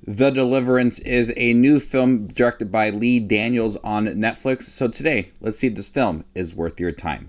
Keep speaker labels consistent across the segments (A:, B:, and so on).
A: The Deliverance is a new film directed by Lee Daniels on Netflix. So today, let's see if this film is worth your time.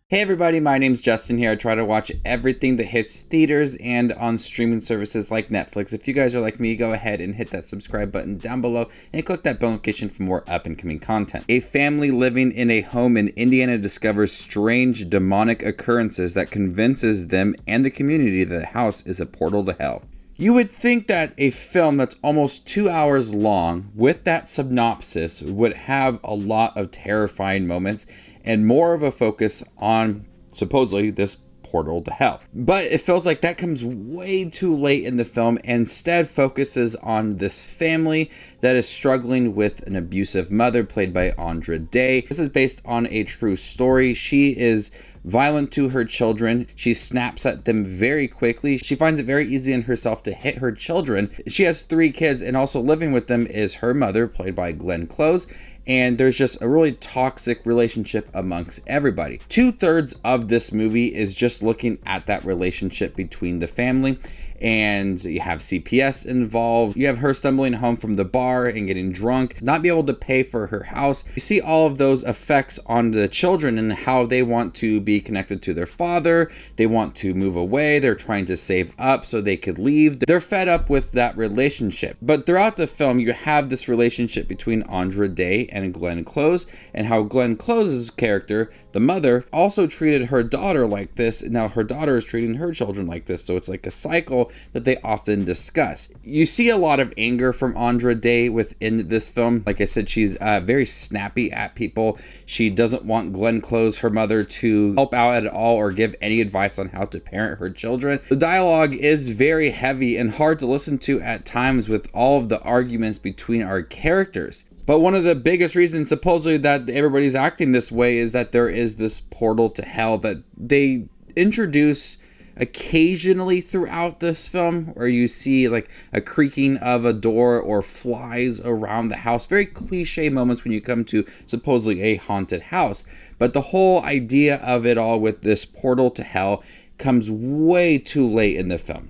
A: Hey everybody, my name's Justin here. I try to watch everything that hits theaters and on streaming services like Netflix. If you guys are like me, go ahead and hit that subscribe button down below and click that bell notification for more up and coming content. A family living in a home in Indiana discovers strange demonic occurrences that convinces them and the community that the house is a portal to hell. You would think that a film that's almost 2 hours long with that synopsis would have a lot of terrifying moments and more of a focus on supposedly this portal to hell. But it feels like that comes way too late in the film and instead focuses on this family that is struggling with an abusive mother played by Andra Day. This is based on a true story. She is violent to her children. She snaps at them very quickly. She finds it very easy in herself to hit her children. She has 3 kids, and also living with them is her mother, played by Glenn Close. And there's just a really toxic relationship amongst everybody. 2/3 of this movie is just looking at that relationship between the family. And you have CPS involved. You have her stumbling home from the bar and getting drunk, not be able to pay for her house. You see all of those effects on the children and how they want to be connected to their father. They want to move away. They're trying to save up so they could leave. They're fed up with that relationship. But throughout the film, you have this relationship between Andra Day and Glenn Close, and how Glenn Close's character, the mother, also treated her daughter like this. Now her daughter is treating her children like this. So it's like a cycle that they often discuss. You see a lot of anger from Andra Day within this film. Like I said, she's very snappy at people. She doesn't want Glenn Close, her mother, to help out at all or give any advice on how to parent her children. The dialogue is very heavy and hard to listen to at times with all of the arguments between our characters. But one of the biggest reasons supposedly that everybody's acting this way is that there is this portal to hell that they introduce occasionally throughout this film, where you see like a creaking of a door or flies around the house. Very cliche moments when you come to supposedly a haunted house. But the whole idea of it all with this portal to hell comes way too late in the film.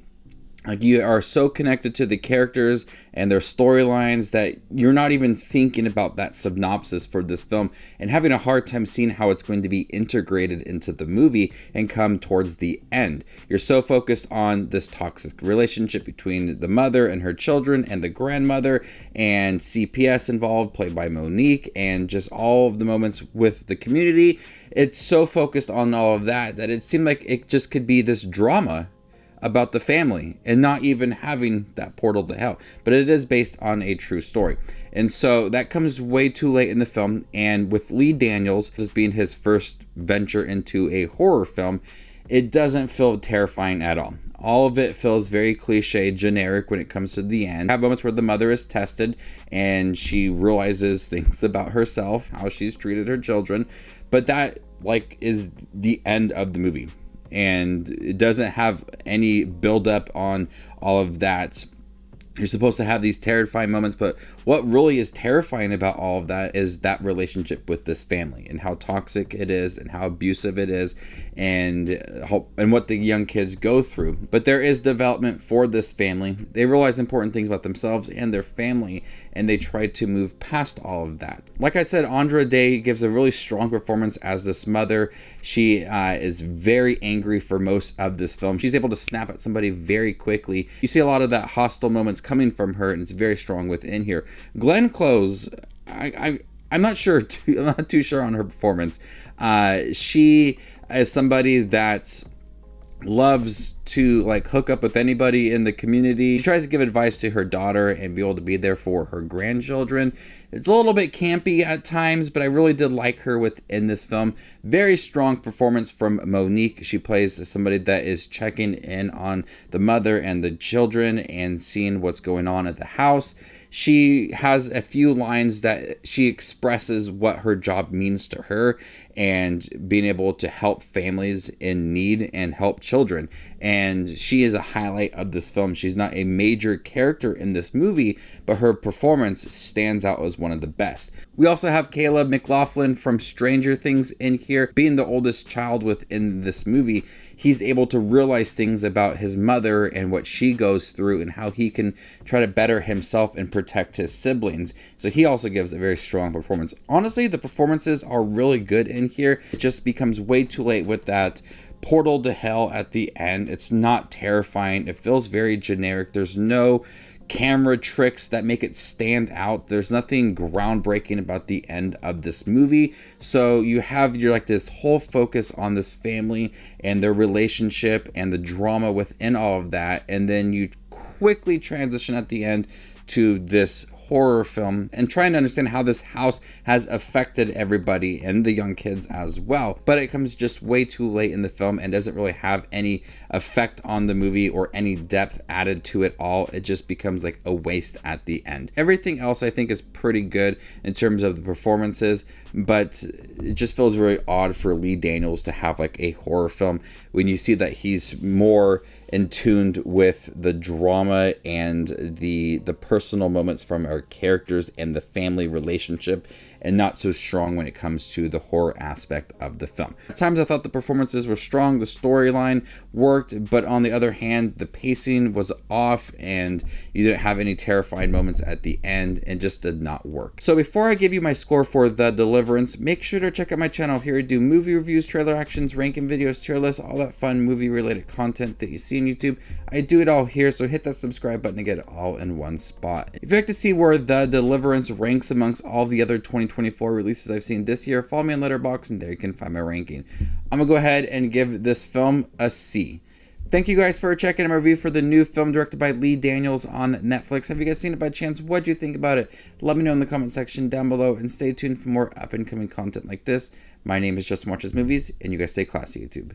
A: Like, you are so connected to the characters and their storylines that you're not even thinking about that synopsis for this film and having a hard time seeing how it's going to be integrated into the movie and come towards the end. You're so focused on this toxic relationship between the mother and her children and the grandmother and CPS involved, played by Monique, and just all of the moments with the community. It's so focused on all of that that it seemed like it just could be this drama about the family and not even having that portal to hell. But it is based on a true story. And so that comes way too late in the film. And with Lee Daniels, this being his first venture into a horror film, it doesn't feel terrifying at all. All of it feels very cliche, generic when it comes to the end. I have moments where the mother is tested and she realizes things about herself, how she's treated her children. But that is the end of the movie. And it doesn't have any build up on all of that. You're supposed to have these terrifying moments, but what really is terrifying about all of that is that relationship with this family and how toxic it is and how abusive it is and what the young kids go through. But there is development for this family. They realize important things about themselves and their family, and they try to move past all of that. Like I said, Andra Day gives a really strong performance as this mother. She is very angry for most of this film. She's able to snap at somebody very quickly. You see a lot of that hostile moments coming from her, and it's very strong within here. Glenn Close, I'm not sure. I'm not too sure on her performance. She is somebody that loves to hook up with anybody in the community. She tries to give advice to her daughter and be able to be there for her grandchildren. It's a little bit campy at times, but I really did like her within this film. Very strong performance from Monique. She plays somebody that is checking in on the mother and the children and seeing what's going on at the house. She has a few lines that she expresses what her job means to her and being able to help families in need and help children. And she is a highlight of this film. She's not a major character in this movie, but her performance stands out as one of the best. We also have Caleb McLaughlin from Stranger Things in here, being the oldest child within this movie. he's able to realize things about his mother and what she goes through and how he can try to better himself and protect his siblings. So he also gives a very strong performance. Honestly, the performances are really good in here. It just becomes way too late with that portal to hell at the end. It's not terrifying. It feels very generic. There's no camera tricks that make it stand out. There's nothing groundbreaking about the end of this movie. So you have this whole focus on this family and their relationship and the drama within all of that, and then you quickly transition at the end to this horror film and trying to understand how this house has affected everybody and the young kids as well. But it comes just way too late in the film and doesn't really have any effect on the movie or any depth added to it all. It just becomes like a waste at the end. Everything else I think is pretty good in terms of the performances, but it just feels really odd for Lee Daniels to have like a horror film when you see that he's more in tuned with the drama and the personal moments from our characters and the family relationship, and not so strong when it comes to the horror aspect of the film. At times I thought the performances were strong, the storyline worked, but on the other hand, the pacing was off and you didn't have any terrifying moments at the end and just did not work. So before I give you my score for The Deliverance, make sure to check out my channel. Here I do movie reviews, trailer actions, ranking videos, tier lists, all that fun movie related content that you see on YouTube. I do it all here, so hit that subscribe button to get it all in one spot. If you'd like to see where The Deliverance ranks amongst all the other 2024 releases I've seen this year, follow me on Letterboxd and there you can find my ranking. I'm gonna go ahead and give this film a C. Thank you guys for checking my review for the new film directed by Lee Daniels on Netflix. Have you guys seen it by chance? What do you think about it? Let me know in the comment section down below, and stay tuned for more up and coming content like this. My name is Justin Watches Movies, and you guys stay classy, YouTube.